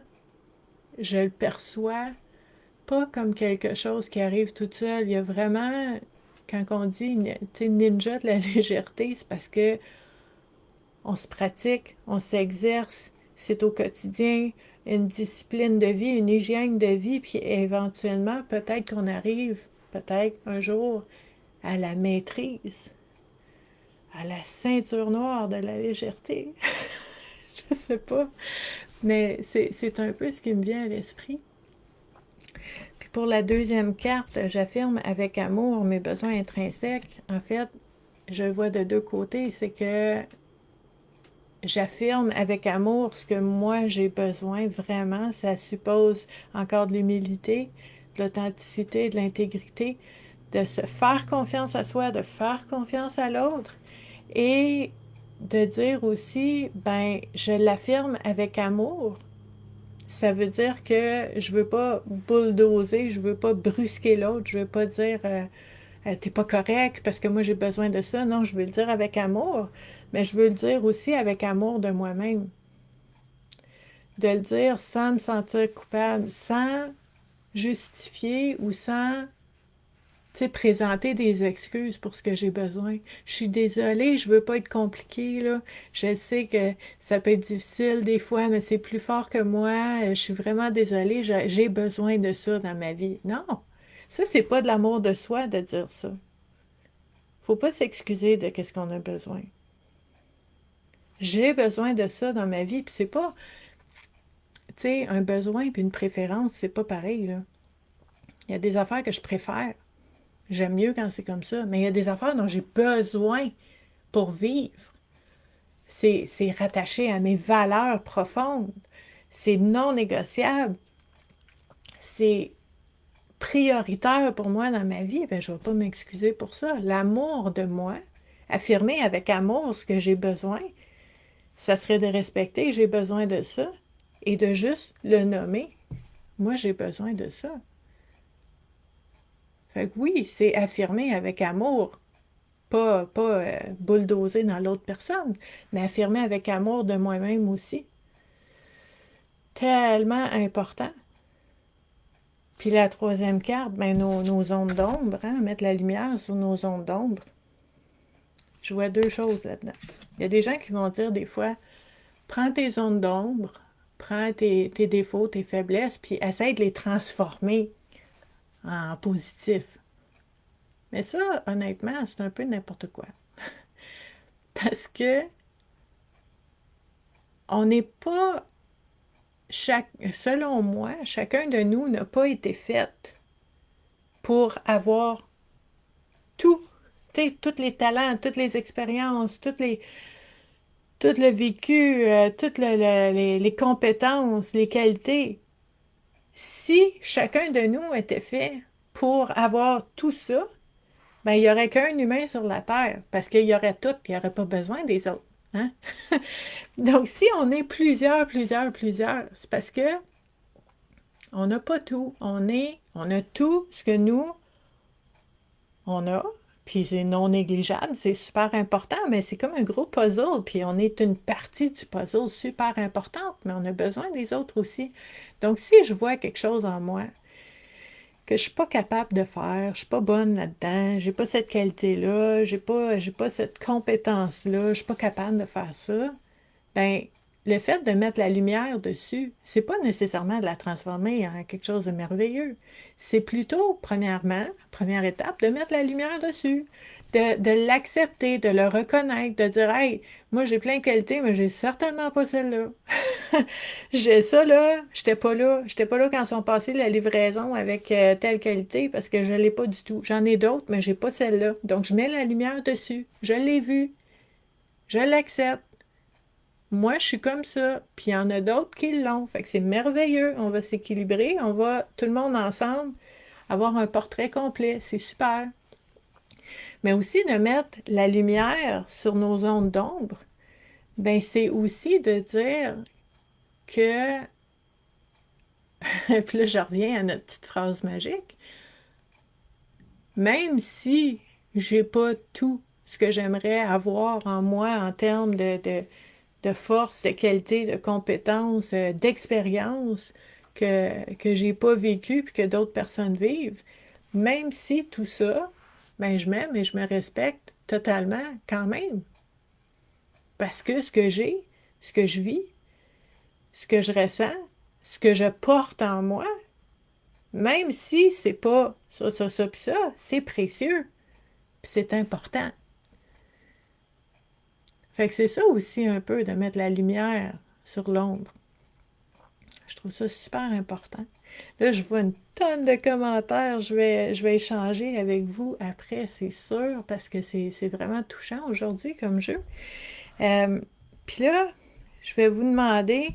je le perçois pas comme quelque chose qui arrive toute seule. Il y a vraiment, quand on dit, tu sais, ninja de la légèreté, c'est parce que on se pratique, on s'exerce, c'est au quotidien, une discipline de vie, une hygiène de vie, puis éventuellement, peut-être qu'on arrive, peut-être un jour, à la maîtrise, à la ceinture noire de la légèreté. Je sais pas, mais c'est un peu ce qui me vient à l'esprit. Puis pour la deuxième carte, j'affirme avec amour mes besoins intrinsèques. En fait, je le vois de deux côtés, c'est que j'affirme avec amour ce que moi j'ai besoin vraiment. Ça suppose encore de l'humilité, de l'authenticité, de l'intégrité, de se faire confiance à soi, de faire confiance à l'autre et de dire aussi, ben, je l'affirme avec amour. Ça veut dire que je veux pas bulldozer, je veux pas brusquer l'autre, je veux pas dire t'es pas correct parce que moi j'ai besoin de ça. Non, je veux le dire avec amour, mais je veux le dire aussi avec amour de moi-même. De le dire sans me sentir coupable, sans justifier ou sans, tu sais, présenter des excuses pour ce que j'ai besoin. Je suis désolée, je veux pas être compliquée, là. Je sais que ça peut être difficile des fois, mais c'est plus fort que moi. Je suis vraiment désolée, j'ai besoin de ça dans ma vie. Non, ça, c'est pas de l'amour de soi de dire ça. Faut pas s'excuser de qu'est-ce qu'on a besoin. J'ai besoin de ça dans ma vie, puis c'est pas, tu sais, un besoin puis une préférence, c'est pas pareil, là. Il y a des affaires que je préfère. J'aime mieux quand c'est comme ça, mais il y a des affaires dont j'ai besoin pour vivre. C'est rattaché à mes valeurs profondes. C'est non négociable. C'est prioritaire pour moi dans ma vie. Ben, je ne vais pas m'excuser pour ça. L'amour de moi, affirmer avec amour ce que j'ai besoin, ça serait de respecter, j'ai besoin de ça, et de juste le nommer. Moi, j'ai besoin de ça. Fait que oui, c'est affirmer avec amour, pas bulldozer dans l'autre personne, mais affirmer avec amour de moi-même aussi. Tellement important. Puis la troisième carte, ben nos zones d'ombre, hein, mettre la lumière sur nos zones d'ombre. Je vois deux choses là-dedans. Il y a des gens qui vont dire des fois, prends tes zones d'ombre, prends tes défauts, tes faiblesses, puis essaie de les transformer en positif. Mais ça, honnêtement, c'est un peu n'importe quoi. Parce que on n'est pas, selon moi, chacun de nous n'a pas été fait pour avoir tout, tu sais, tous les talents, toutes les expériences, toutes les... tout le vécu, toutes les compétences, les qualités. Si chacun de nous était fait pour avoir tout ça, ben, il n'y aurait qu'un humain sur la Terre, parce qu'il y aurait tout, puis il n'y aurait pas besoin des autres. Hein? Donc, si on est plusieurs, c'est parce que on n'a pas tout. On a tout ce que nous, on a, puis c'est non négligeable, c'est super important, mais c'est comme un gros puzzle, puis on est une partie du puzzle super importante, mais on a besoin des autres aussi. Donc, si je vois quelque chose en moi que je suis pas capable de faire, je suis pas bonne là-dedans, j'ai pas cette qualité-là, j'ai pas cette compétence-là, je suis pas capable de faire ça, ben le fait de mettre la lumière dessus, c'est pas nécessairement de la transformer en quelque chose de merveilleux. C'est plutôt, premièrement, première étape, de mettre la lumière dessus, de l'accepter, de le reconnaître, de dire, hey, moi j'ai plein de qualités, mais j'ai certainement pas celle-là. J'ai ça là, j'étais pas là quand sont passés la livraison avec telle qualité parce que je l'ai pas du tout. J'en ai d'autres, mais j'ai pas celle-là. Donc je mets la lumière dessus. Je l'ai vue, je l'accepte. Moi, je suis comme ça, puis il y en a d'autres qui l'ont. Fait que c'est merveilleux. On va s'équilibrer, on va tout le monde ensemble avoir un portrait complet. C'est super. Mais aussi de mettre la lumière sur nos zones d'ombre, ben c'est aussi de dire que, puis là je reviens à notre petite phrase magique, même si j'ai pas tout ce que j'aimerais avoir en moi en termes de force, de qualité, de compétences, d'expérience que j'ai pas vécu puis que d'autres personnes vivent, même si tout ça, ben je m'aime et je me respecte totalement quand même. Parce que ce que j'ai, ce que je vis, ce que je ressens, ce que je porte en moi, même si c'est pas ça, puis ça, c'est précieux, puis c'est important. Fait que c'est ça aussi un peu de mettre la lumière sur l'ombre. Je trouve ça super important. Là, je vois une tonne de commentaires. Je vais échanger avec vous après, c'est sûr, parce que c'est vraiment touchant aujourd'hui comme jeu. Puis là, je vais vous demander,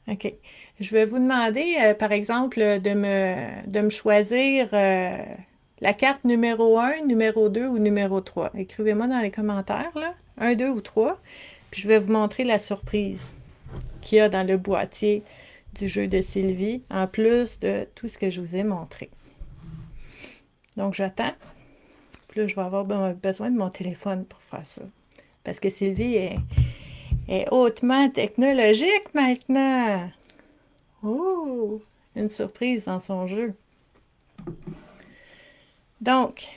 OK, je vais vous demander, par exemple, de me choisir la carte numéro un, numéro 2 ou numéro 3. Écrivez-moi dans les commentaires, là, 1, 2 ou 3, puis je vais vous montrer la surprise qu'il y a dans le boîtier du jeu de Sylvie, en plus de tout ce que je vous ai montré. Donc, j'attends. Puis là, je vais avoir besoin de mon téléphone pour faire ça. Parce que Sylvie est hautement technologique maintenant. Oh! Une surprise dans son jeu. Donc,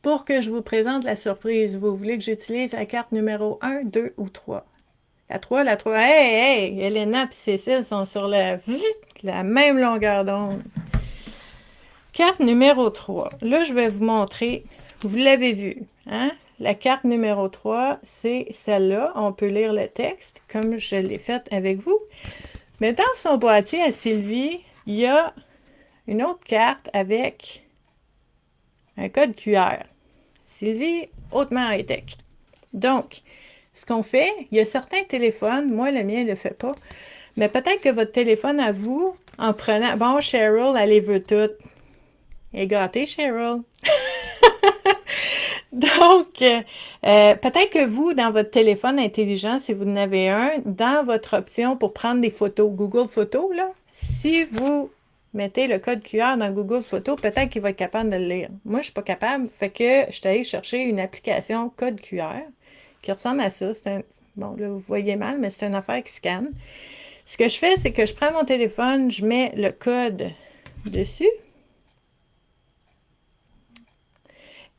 pour que je vous présente la surprise, vous voulez que j'utilise la carte numéro 1, 2 ou 3? La 3. Hey, hey! Elena et Cécile sont sur la même longueur d'onde. Carte numéro 3. Là, je vais vous montrer. Vous l'avez vu, hein? La carte numéro 3, c'est celle-là. On peut lire le texte, comme je l'ai fait avec vous. Mais dans son boîtier à Sylvie, il y a une autre carte avec un code QR. Sylvie, hautement high-tech. Donc, ce qu'on fait, il y a certains téléphones, moi le mien ne le fait pas, mais peut-être que votre téléphone à vous, en prenant... Bon, Cheryl, elle les veut toutes. Et gâtée, Cheryl. Donc, peut-être que vous, dans votre téléphone intelligent, si vous en avez un, dans votre option pour prendre des photos, Google Photos, là, si vous mettez le code QR dans Google Photos, peut-être qu'il va être capable de le lire. Moi, je ne suis pas capable, fait que je suis allée chercher une application code QR qui ressemble à ça. C'est un... Bon, là, vous voyez mal, mais c'est une affaire qui scanne. Ce que je fais, c'est que je prends mon téléphone, je mets le code dessus.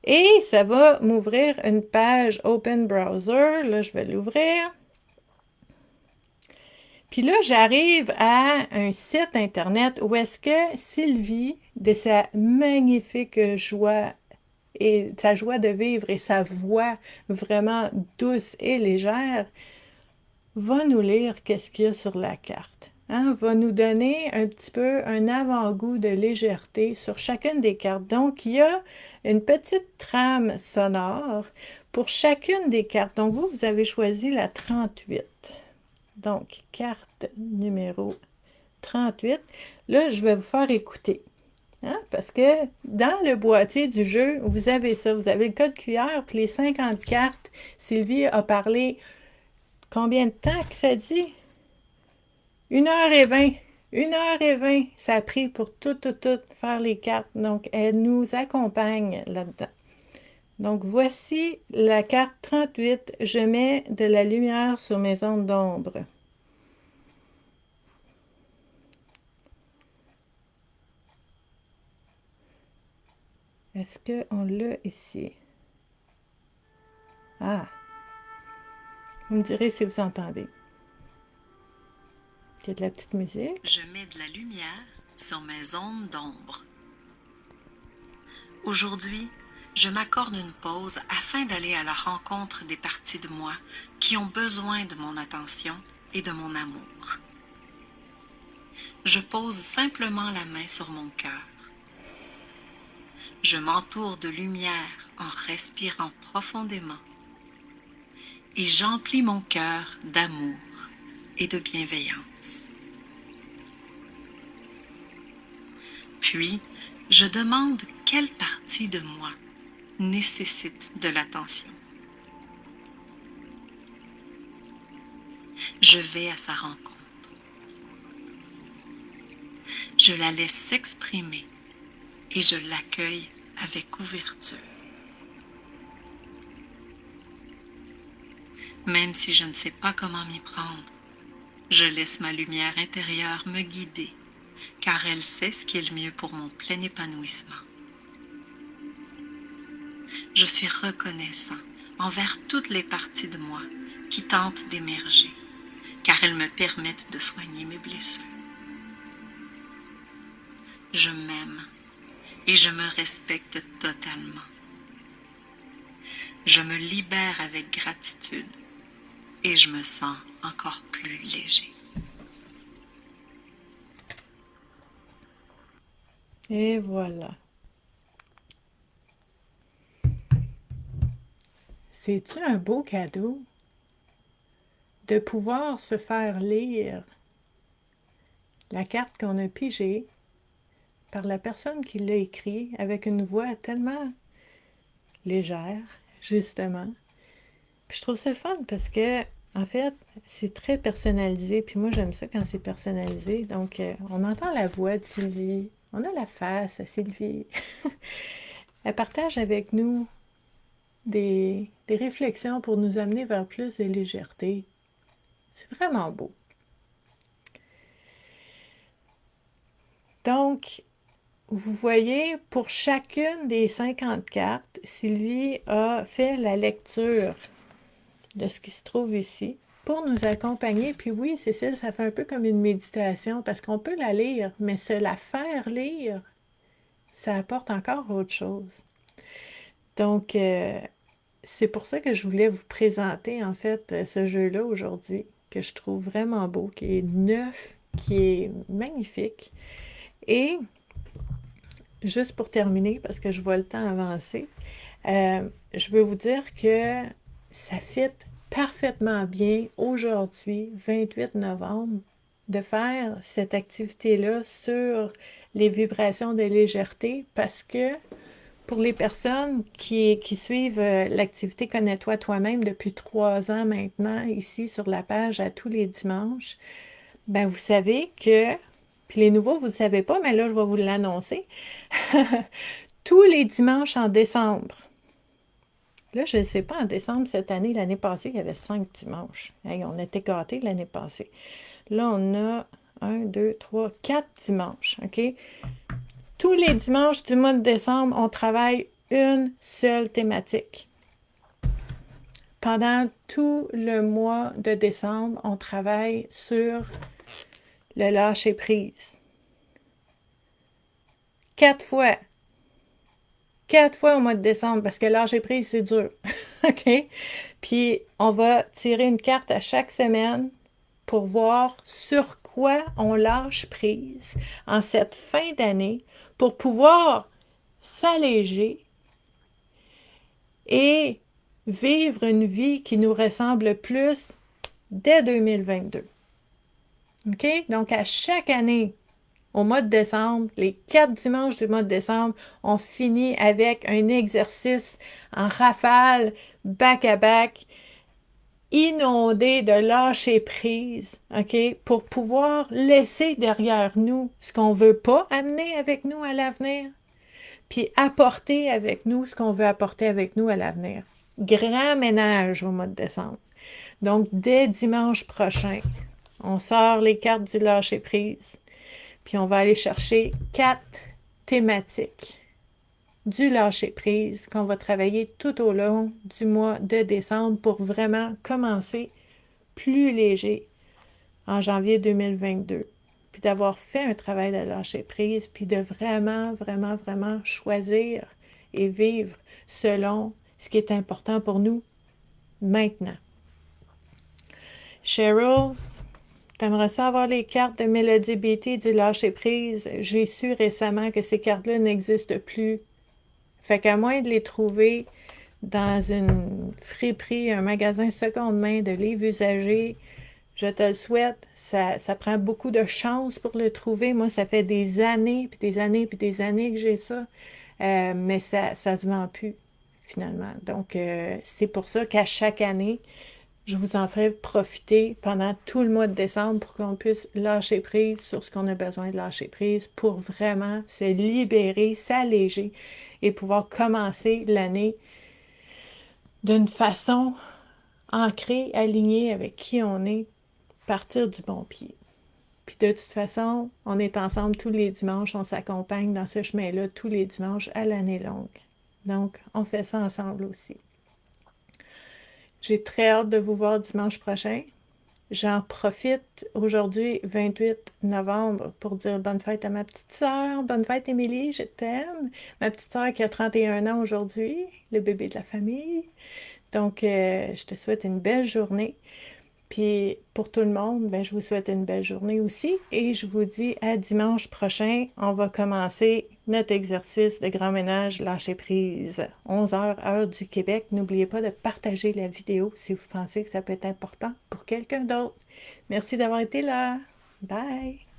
Et ça va m'ouvrir une page Open Browser. Là, je vais l'ouvrir. Puis là, j'arrive à un site Internet où est-ce que Sylvie, de sa magnifique joie et sa joie de vivre et sa voix vraiment douce et légère, va nous lire qu'est-ce qu'il y a sur la carte. hein, va nous donner un petit peu un avant-goût de légèreté sur chacune des cartes. Donc, il y a une petite trame sonore pour chacune des cartes. Donc, vous avez choisi la 38. Donc, carte numéro 38. Là, je vais vous faire écouter. Hein? Parce que dans le boîtier du jeu, vous avez ça. Vous avez le code QR, puis les 50 cartes. Sylvie a parlé combien de temps que ça dit? 1h20. 1h20, ça a pris pour tout faire les cartes. Donc, elle nous accompagne là-dedans. Donc, voici la carte 38. Je mets de la lumière sur mes ondes d'ombre. Est-ce qu'on l'a ici? Ah! Vous me direz si vous entendez. Il y a de la petite musique.
Je mets de la lumière sur mes ondes d'ombre. Aujourd'hui, je m'accorde une pause afin d'aller à la rencontre des parties de moi qui ont besoin de mon attention et de mon amour. Je pose simplement la main sur mon cœur. Je m'entoure de lumière en respirant profondément et j'emplis mon cœur d'amour et de bienveillance. Puis, je demande quelle partie de moi nécessite de l'attention. Je vais à sa rencontre. Je la laisse s'exprimer et je l'accueille avec ouverture. Même si je ne sais pas comment m'y prendre, je laisse ma lumière intérieure me guider, car elle sait ce qui est le mieux pour mon plein épanouissement. Je suis reconnaissant envers toutes les parties de moi qui tentent d'émerger, car elles me permettent de soigner mes blessures. Je m'aime et je me respecte totalement. Je me libère avec gratitude et je me sens encore plus léger.
Et voilà. C'est-tu un beau cadeau de pouvoir se faire lire la carte qu'on a pigée par la personne qui l'a écrit avec une voix tellement légère, justement. Puis je trouve ça le fun parce que, en fait, c'est très personnalisé. Puis moi, j'aime ça quand c'est personnalisé. Donc, on entend la voix de Sylvie. On a la face à Sylvie. Elle partage avec nous des réflexions pour nous amener vers plus de légèreté. C'est vraiment beau. Donc, vous voyez, pour chacune des 50 cartes, Sylvie a fait la lecture de ce qui se trouve ici pour nous accompagner. Puis oui, Cécile, ça fait un peu comme une méditation parce qu'on peut la lire, mais se la faire lire, ça apporte encore autre chose. Donc, c'est pour ça que je voulais vous présenter en fait ce jeu-là aujourd'hui, que je trouve vraiment beau, qui est neuf, qui est magnifique. Et juste pour terminer, parce que je vois le temps avancer, je veux vous dire que ça fit parfaitement bien aujourd'hui, 28 novembre, de faire cette activité-là sur les vibrations de légèreté parce que pour les personnes qui suivent l'activité Connais-toi toi-même depuis 3 ans maintenant, ici sur la page à tous les dimanches, ben vous savez que, puis les nouveaux, vous ne le savez pas, mais là, je vais vous l'annoncer, tous les dimanches en décembre. Là, je ne sais pas, en décembre cette année, l'année passée, il y avait 5 dimanches. Hey, on était gâtés l'année passée. Là, on a 1, 2, 3, 4 dimanches, OK? Tous les dimanches du mois de décembre, on travaille une seule thématique. Pendant tout le mois de décembre, on travaille sur le lâcher-prise. 4 fois. 4 fois au mois de décembre, parce que lâcher-prise, c'est dur. OK? Puis, on va tirer une carte à chaque semaine pour voir sur quoi on lâche prise en cette fin d'année pour pouvoir s'alléger et vivre une vie qui nous ressemble plus dès 2022. OK? Donc, à chaque année, au mois de décembre, les 4 dimanches du mois de décembre, on finit avec un exercice en rafale, back-à-back, inondé de lâcher prise, OK, pour pouvoir laisser derrière nous ce qu'on ne veut pas amener avec nous à l'avenir, puis apporter avec nous ce qu'on veut apporter avec nous à l'avenir. Grand ménage au mois de décembre. Donc, dès dimanche prochain, on sort les cartes du lâcher prise, puis on va aller chercher 4 thématiques du lâcher-prise qu'on va travailler tout au long du mois de décembre pour vraiment commencer plus léger en janvier 2022. Puis d'avoir fait un travail de lâcher-prise, puis de vraiment, vraiment, vraiment choisir et vivre selon ce qui est important pour nous maintenant. Cheryl, t'aimerais ça avoir les cartes de Mélodie BT du lâcher-prise? J'ai su récemment que ces cartes-là n'existent plus. Fait qu'à moins de les trouver dans une friperie, un magasin seconde main de livres usagés, je te le souhaite. Ça prend beaucoup de chance pour le trouver. Moi, ça fait des années, puis des années, puis des années que j'ai ça. Mais ça se vend plus, finalement. Donc, c'est pour ça qu'à chaque année, je vous en ferai profiter pendant tout le mois de décembre pour qu'on puisse lâcher prise sur ce qu'on a besoin de lâcher prise pour vraiment se libérer, s'alléger et pouvoir commencer l'année d'une façon ancrée, alignée avec qui on est, partir du bon pied. Puis de toute façon, on est ensemble tous les dimanches, on s'accompagne dans ce chemin-là tous les dimanches à l'année longue. Donc, on fait ça ensemble aussi. J'ai très hâte de vous voir dimanche prochain. J'en profite aujourd'hui, 28 novembre, pour dire bonne fête à ma petite sœur. Bonne fête, Émilie, je t'aime. Ma petite sœur qui a 31 ans aujourd'hui, le bébé de la famille. Donc, je te souhaite une belle journée. Puis, pour tout le monde, ben, je vous souhaite une belle journée aussi. Et je vous dis à dimanche prochain. On va commencer notre exercice de grand ménage lâcher prise. 11h, heure du Québec. N'oubliez pas de partager la vidéo si vous pensez que ça peut être important pour quelqu'un d'autre. Merci d'avoir été là. Bye!